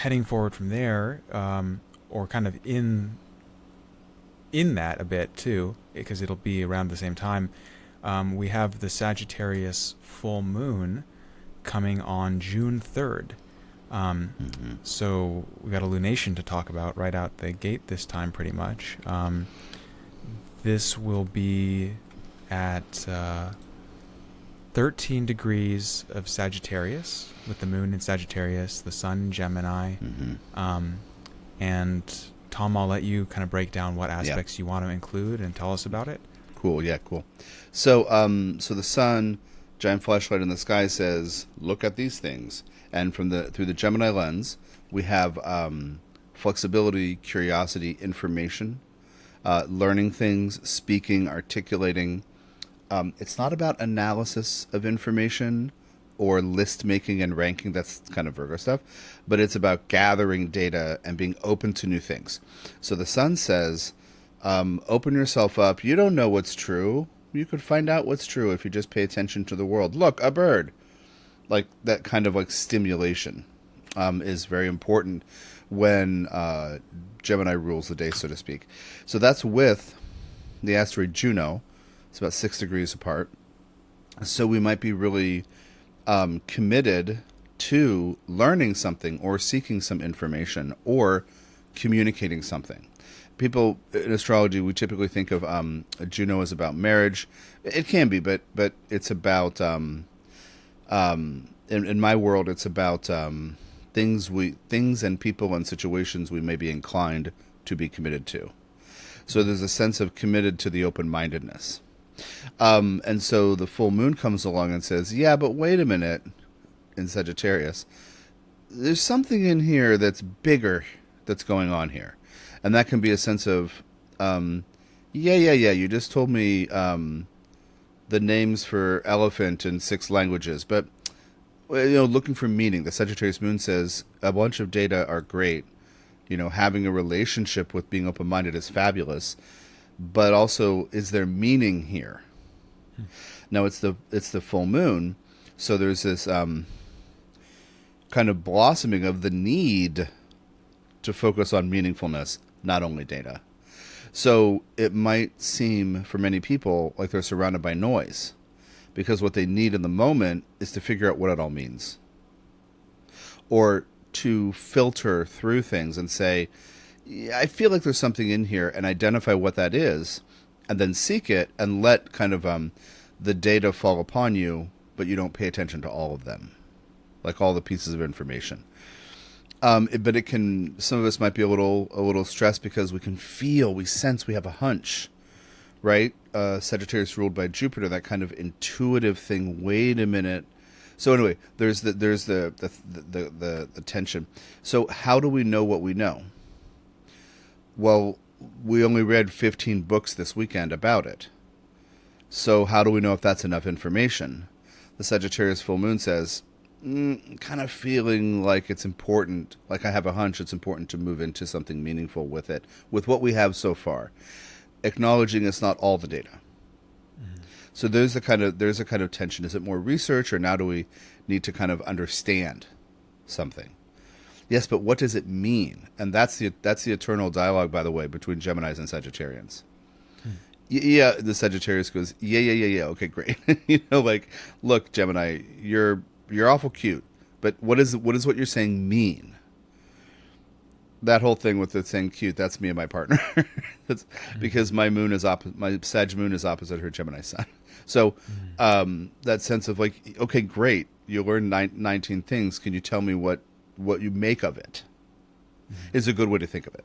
heading forward from there, or kind of in that a bit too, because it'll be around the same time. We have the Sagittarius full moon coming on June 3rd. Mm-hmm. So we got a lunation to talk about right out the gate this time, pretty much. This will be at 13 degrees of Sagittarius, with the moon in Sagittarius, the sun in Gemini. Mm-hmm. And Tom, I'll let you kind of break down what Yeah. aspects you want to include and tell us about it. Cool. Yeah. Cool. So, so the sun, giant flashlight in the sky, says, "Look at these things." And through the Gemini lens, we have flexibility, curiosity, information, learning things, speaking, articulating. It's not about analysis of information or list making and ranking. That's kind of Virgo stuff. But it's about gathering data and being open to new things. So the sun says, open yourself up. You don't know what's true. You could find out what's true if you just pay attention to the world. Look, a bird. Like that kind of like stimulation is very important when Gemini rules the day, so to speak. So that's with the asteroid Juno. It's about 6 degrees apart. So we might be really committed to learning something or seeking some information or communicating something. People in astrology, we typically think of Juno as about marriage. It can be, but it's about in my world, it's about things and people and situations we may be inclined to be committed to. So there's a sense of committed to the open-mindedness. And so the full moon comes along and says, yeah, but wait a minute, in Sagittarius, there's something in here that's bigger that's going on here. And that can be a sense of, yeah, you just told me the names for elephant in 6 languages, but looking for meaning. The Sagittarius moon says a bunch of data are great. Having a relationship with being open-minded is fabulous, but also, is there meaning here? Now it's the full moon, so there's this kind of blossoming of the need to focus on meaningfulness, not only data. So it might seem for many people like they're surrounded by noise, because what they need in the moment is to figure out what it all means, or to filter through things and say, yeah, I feel like there's something in here, and identify what that is, and then seek it and let kind of the data fall upon you, but you don't pay attention to all of them, like all the pieces of information. But it can. Some of us might be a little stressed because we sense, we have a hunch, right? Sagittarius ruled by Jupiter, that kind of intuitive thing. Wait a minute. So anyway, there's the tension. So how do we know what we know? Well, we only read 15 books this weekend about it. So how do we know if that's enough information? The Sagittarius full moon says, kind of feeling like it's important, like I have a hunch it's important to move into something meaningful with it, with what we have so far. Acknowledging it's not all the data. Mm-hmm. So there's a kind of tension. Is it more research, or now do we need to kind of understand something? Yes, but what does it mean? And that's the eternal dialogue, by the way, between Geminis and Sagittarians. Yeah, the Sagittarius goes, yeah. Okay, great. Like, look, Gemini, you're awful cute, but what does what you're saying mean? That whole thing with it saying cute, that's me and my partner. That's because my Sag moon is opposite her Gemini sun. So that sense of like, okay, great, you learned 19 things. Can you tell me what you make of it? Is a good way to think of it.